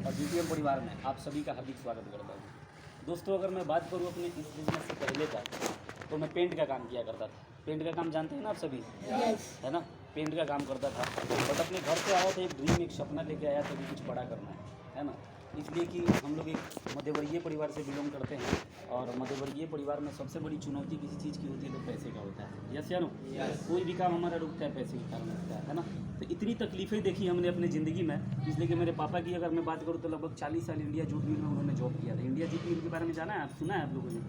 और जीटीएम परिवार में आप सभी का हार्दिक स्वागत करता हूँ। दोस्तों, अगर मैं बात करूँ अपने इस बिजनेस से पहले का, तो मैं पेंट का काम किया करता था। पेंट का काम जानते हैं ना आप सभी, है ना? पेंट का काम करता था, बट अपने घर से आया था एक ड्रीम, एक सपना लेके आया था कि कुछ बड़ा करना है ना? इसलिए कि हम लोग एक मध्यवर्गीय परिवार से बिलोंग करते हैं, और मध्यवर्गीय परिवार में सबसे बड़ी चुनौती किसी चीज़ की होती है तो पैसे का होता है। यस या नो? कोई भी काम हमारा रुकता है पैसे के कारण रुकता है ना? तो इतनी तकलीफ़ें देखी हमने अपनी ज़िंदगी में, इसलिए कि मेरे पापा की अगर मैं बात करूँ तो लगभग 40 साल इंडिया जूट मिल में उन्होंने जॉब किया था। इंडिया जूट मिल के बारे में जाना है, आप सुना है आप लोगों ने?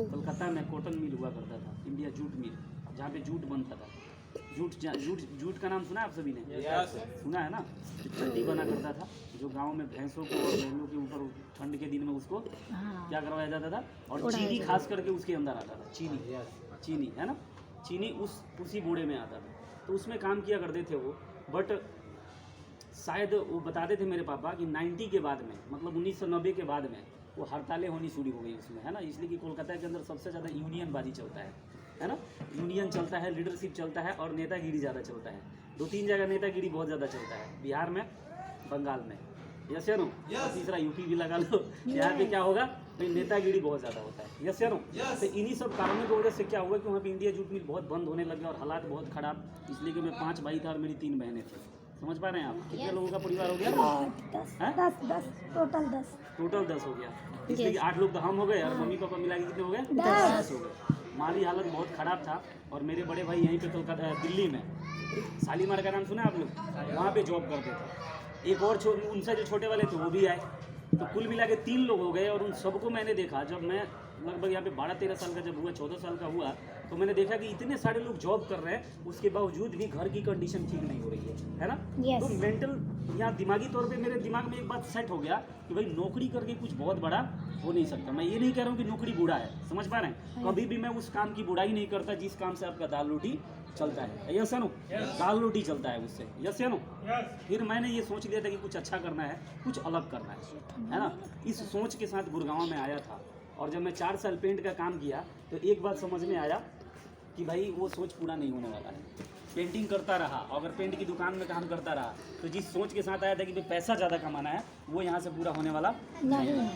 कोलकाता में कॉटन मिल हुआ करता था, इंडिया जूट मिल, जहाँ पे जूट बनता था। जूट का नाम सुना है आप सभी ने? सुना है ना? चड्डी बना करता था, जो गांव में भैंसों को और बैलों के ऊपर ठंड के दिन में उसको क्या करवाया जाता था, और चीनी खास करके उसके अंदर आता था। चीनी है ना? चीनी उसी बूढ़े में आता था, तो उसमें काम किया करते थे वो। बट शायद वो बताते थे मेरे पापा कि 90 के बाद में, मतलब 1990 के बाद में वो हड़तालें होनी शुरू हो गई उसमें, है ना? इसलिए कि कोलकाता के अंदर सबसे ज़्यादा यूनियनबाजी चलता है ना? यूनियन चलता है, लीडरशिप चलता है, और नेतागिरी ज़्यादा चलता है। 2-3 जगह नेतागिरी बहुत ज़्यादा चलता है, बिहार में, बंगाल में। यस या नो? तीसरा यूपी भी लगा लो, यहाँ पे क्या होगा भाई, नेतागिरी बहुत ज़्यादा होता है। यस या नो? तो इन्हीं सब कारणों की वजह से क्या हुआ कि वहाँ पे इंडिया जूट मिल बहुत बंद होने लगे और हालात बहुत ख़राब। इसलिए कि मैं 5 भाई था और मेरी 3 बहनें थी। समझ पा रहे हैं आप? कितने लोगों का परिवार हो गया? 10 टोटल 10 हो गया। इसलिए कि 8 लोग तो हम हो गए, और मम्मी पापा मिला के कितने हो गए? 10 हो गए। माली हालत बहुत ख़राब था, और मेरे बड़े भाई यहीं पे कोलकाता दिल्ली में शालीमार का नाम सुना है आप लोग? वहाँ पे जॉब करते थे। एक और उनसे जो छोटे वाले थे वो भी आए, तो कुल मिला के 3 लोग हो गए। और उन सबको मैंने देखा, जब मैं लगभग यहाँ पे 12-13 साल का जब हुआ, 14 साल का हुआ, तो मैंने देखा कि इतने सारे लोग जॉब कर रहे हैं, उसके बावजूद भी घर की कंडीशन ठीक नहीं हो रही है ना? तो मेंटल या दिमागी तौर पे मेरे दिमाग में एक बात सेट हो गया कि भाई नौकरी करके कुछ बहुत बड़ा हो नहीं सकता। मैं ये नहीं कह रहा हूँ कि नौकरी बुरा है, समझ पा रहे हैं? कभी भी मैं उस काम की बुराई नहीं करता जिस काम से आपका दाल रोटी चलता है। यस या नो? दाल रोटी चलता है उससे। यस या नो? फिर मैंने ये सोच लिया था कि कुछ अच्छा करना है, कुछ अलग करना है ना? इस सोच के साथ गुड़गांव में आया था, और जब मैं 4 साल पेंट का काम किया तो एक बात समझ में आया कि भाई वो सोच पूरा नहीं होने वाला है। पेंटिंग करता रहा, अगर पेंट की दुकान में काम करता रहा, तो जिस सोच के साथ आया था कि भाई पैसा ज़्यादा कमाना है, वो यहाँ से पूरा होने वाला नहीं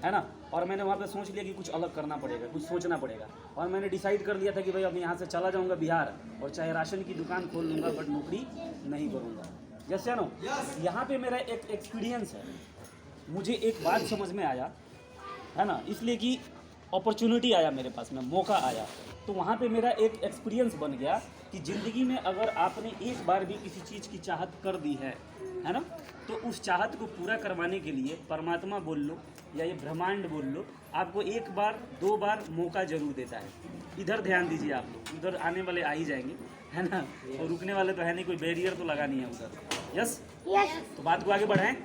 है ना? और मैंने वहाँ पे सोच लिया कि कुछ अलग करना पड़ेगा, कुछ सोचना पड़ेगा, और मैंने डिसाइड कर लिया था कि भाई अब यहाँ से चला जाऊँगा बिहार, और चाहे राशन की दुकान खोल लूँगा, बट नौकरी नहीं करूँगा। यस या नो? यहाँ पे मेरा एक एक्सपीरियंस है, मुझे एक बात समझ में आया, है ना? इसलिए कि अपॉर्चुनिटी आया मेरे पास में, मौका आया, तो वहाँ पे मेरा एक एक्सपीरियंस बन गया कि ज़िंदगी में अगर आपने एक बार भी किसी चीज़ की चाहत कर दी है ना, तो उस चाहत को पूरा करवाने के लिए परमात्मा बोल लो या ये ब्रह्मांड बोल लो, आपको 1 बार 2 बार मौका ज़रूर देता है। इधर ध्यान दीजिए आप लोग, उधर आने वाले आ ही जाएंगे, है ना? और रुकने वाले तो है नहीं, कोई बैरियर तो लगा नहीं है उधर। यस? तो बात को आगे बढ़ाएं?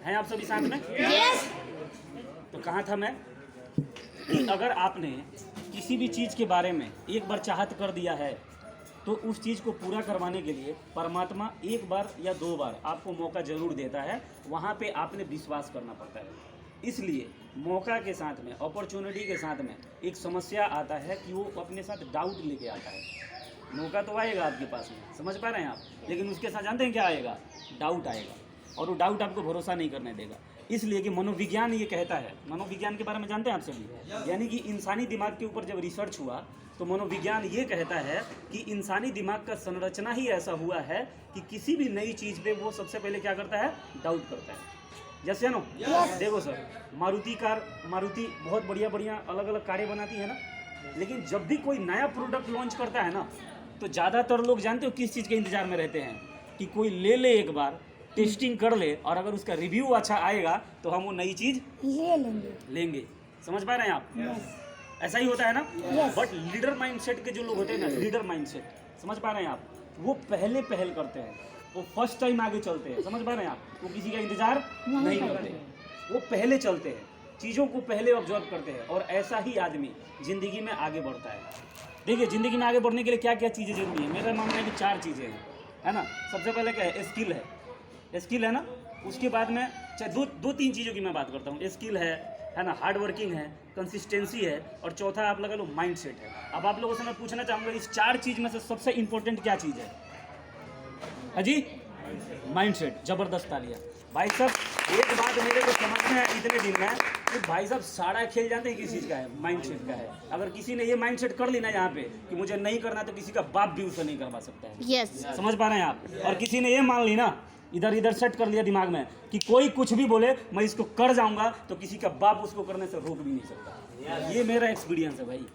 हैं आप सभी साथ में? तो कहाँ था मैं कि अगर आपने किसी भी चीज़ के बारे में एक बार चाहत कर दिया है, तो उस चीज़ को पूरा करवाने के लिए परमात्मा 1 बार या 2 बार आपको मौका ज़रूर देता है। वहाँ पे आपने विश्वास करना पड़ता है। इसलिए मौका के साथ में, अपॉर्चुनिटी के साथ में एक समस्या आता है कि वो अपने साथ डाउट लेके आता है। मौका तो आएगा आपके पास में, समझ पा रहे हैं आप, लेकिन उसके साथ जानते हैं क्या आएगा? डाउट आएगा, और वो डाउट आपको भरोसा नहीं करने देगा। इसलिए कि मनोविज्ञान ये कहता है, मनोविज्ञान के बारे में जानते हैं आप सभी? यानी कि इंसानी दिमाग के ऊपर जब रिसर्च हुआ, तो मनोविज्ञान ये कहता है कि इंसानी दिमाग का संरचना ही ऐसा हुआ है कि किसी भी नई चीज़ पे वो सबसे पहले क्या करता है? डाउट करता है। यस या नो? देखो सर, मारुति बहुत बढ़िया अलग अलग कारें बनाती है ना, लेकिन जब भी कोई नया प्रोडक्ट लॉन्च करता है ना, तो ज़्यादातर लोग जानते हो किस चीज़ के इंतजार में रहते हैं? कि कोई ले एक बार, टेस्टिंग कर ले, और अगर उसका रिव्यू अच्छा आएगा तो हम वो नई चीज़ लेंगे। समझ पा रहे हैं आप? ऐसा ही होता है ना? बट लीडर माइंडसेट के जो लोग होते हैं ना, लीडर माइंडसेट, समझ पा रहे हैं आप? वो पहले पहल करते हैं, वो फर्स्ट टाइम आगे चलते हैं। समझ पा रहे हैं आप? वो किसी का इंतजार नहीं करते, वो पहले चलते हैं, चीज़ों को पहले ऑब्जर्व करते हैं, और ऐसा ही आदमी ज़िंदगी में आगे बढ़ता है। देखिए, ज़िंदगी में आगे बढ़ने के लिए क्या क्या चीज़ें जरूरी है? मेरा मानना है कि 4 चीज़ें हैं, है ना? सबसे पहले क्या है? स्किल है ना? उसके बाद में चाहे 2-3 चीज़ों की मैं बात करता हूँ। स्किल है ना? हार्ड वर्किंग है, कंसिस्टेंसी है, और चौथा आप लगा लो माइंडसेट है। अब आप लोगों से मैं पूछना चाहूँगा, इस 4 चीज़ में से सबसे इंपॉर्टेंट क्या चीज़ है? हाजी? माइंडसेट। ज़बरदस्त तालियाँ। भाई साहब एक बात मेरे को समझ में है इतने दिन में कि भाई साहब सारा खेल जानते हैं किस चीज़ का है, माइंडसेट का है। अगर किसी ने ये माइंडसेट कर ली ना यहाँ पे कि मुझे नहीं करना, तो किसी का बाप भी उसे नहीं करवा सकता है। यस समझ पा रहे हैं आप? और किसी ने ये मान ली ना, इधर इधर सेट कर लिया दिमाग में कि कोई कुछ भी बोले मैं इसको कर जाऊंगा, तो किसी का बाप उसको करने से रोक भी नहीं सकता। ये मेरा एक्सपीरियंस है भाई।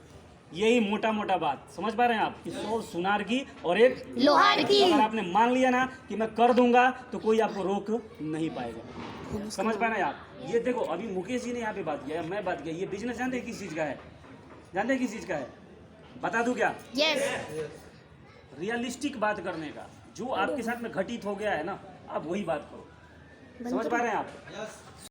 यही मोटा मोटा बात समझ पा रहे हैं आप कि 100 सुनार की और एक लोहार की। अगर आपने मान लिया ना कि मैं कर दूंगा, तो कोई आपको रोक नहीं पाएगा। समझ पा रहे हैं आप? ये देखो अभी मुकेश जी ने यहाँ पे बात किया, मैं बात किया, ये बिजनेस जानते हैं किस चीज़ का है? जानते हैं किस चीज़ का है? बता दूं क्या? यस रियलिस्टिक बात करने का। जो आपके साथ में घटित हो गया है ना, आप वही बात करो। समझ पा रहे हैं आप?